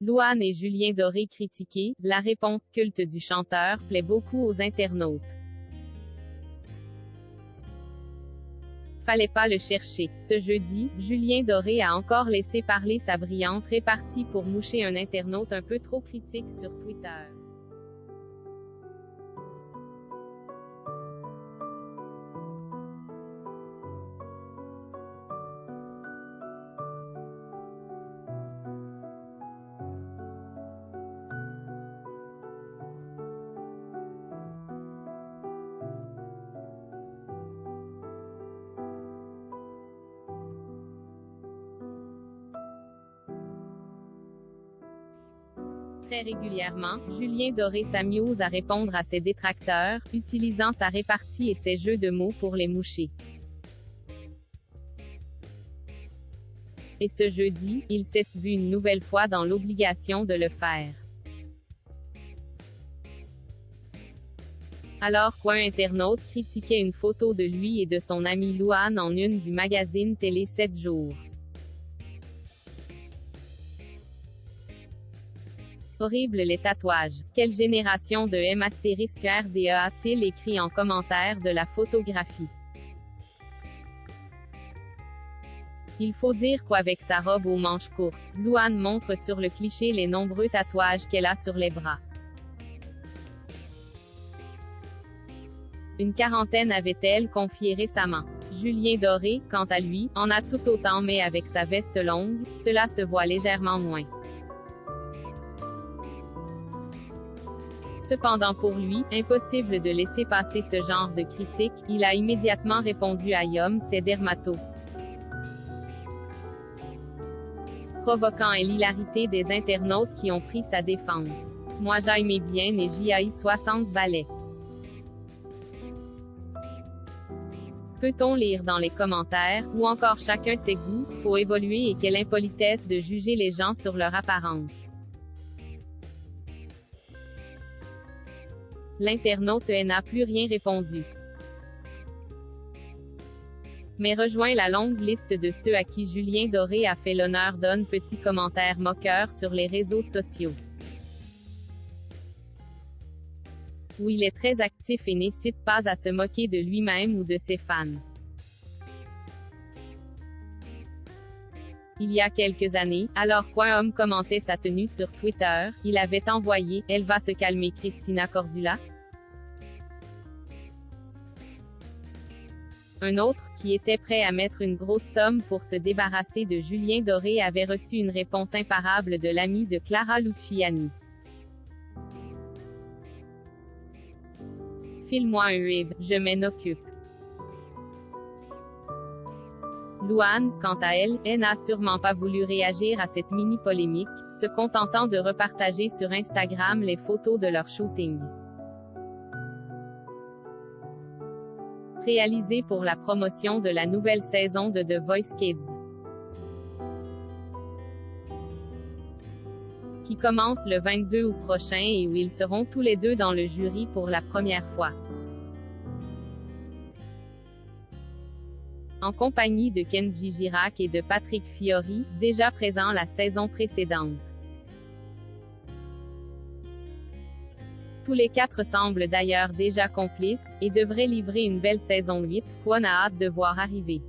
Louane et Julien Doré critiqués, la réponse culte du chanteur plaît beaucoup aux internautes. Fallait pas le chercher. Ce jeudi, Julien Doré a encore laissé parler sa brillante répartie pour moucher un internaute un peu trop critique sur Twitter. Très régulièrement, Julien Doré s'amuse à répondre à ses détracteurs, utilisant sa répartie et ses jeux de mots pour les moucher. Et ce jeudi, il s'est vu une nouvelle fois dans l'obligation de le faire. Alors qu'un internaute critiquait une photo de lui et de son ami Louane en une du magazine Télé 7 jours. Horrible les tatouages. Quelle génération de M*RDA a-t-il écrit en commentaire de la photographie? Il faut dire qu'avec sa robe aux manches courtes, Louane montre sur le cliché les nombreux tatouages qu'elle a sur les bras. Une quarantaine avait-elle confié récemment. Julien Doré, quant à lui, en a tout autant mais avec sa veste longue, cela se voit légèrement moins. Cependant pour lui, impossible de laisser passer ce genre de critique, il a immédiatement répondu à Yom, t'es dermato. Provoquant l'hilarité des internautes qui ont pris sa défense. Moi j'aimais bien et j'y haïs 60 balais. Peut-on lire dans les commentaires, ou encore chacun ses goûts, faut évoluer et quelle impolitesse de juger les gens sur leur apparence. L'internaute n'a plus rien répondu. Mais rejoint la longue liste de ceux à qui Julien Doré a fait l'honneur d'un petit commentaire moqueur sur les réseaux sociaux. Où il est très actif et n'hésite pas à se moquer de lui-même ou de ses fans. Il y a quelques années, alors qu'un homme commentait sa tenue sur Twitter, il avait envoyé « Elle va se calmer Christina Cordula ». Un autre, qui était prêt à mettre une grosse somme pour se débarrasser de Julien Doré avait reçu une réponse imparable de l'ami de Clara Luciani. File-moi un web, je m'en occupe. Louane, quant à elle, n'a sûrement pas voulu réagir à cette mini-polémique, se contentant de repartager sur Instagram les photos de leur shooting. Réalisé pour la promotion de la nouvelle saison de The Voice Kids, qui commence le 22 août prochain et où ils seront tous les deux dans le jury pour la première fois. En compagnie de Kenji Girac et de Patrick Fiori, déjà présents la saison précédente. Tous les quatre semblent d'ailleurs déjà complices, et devraient livrer une belle saison 8, qu'on a hâte de voir arriver.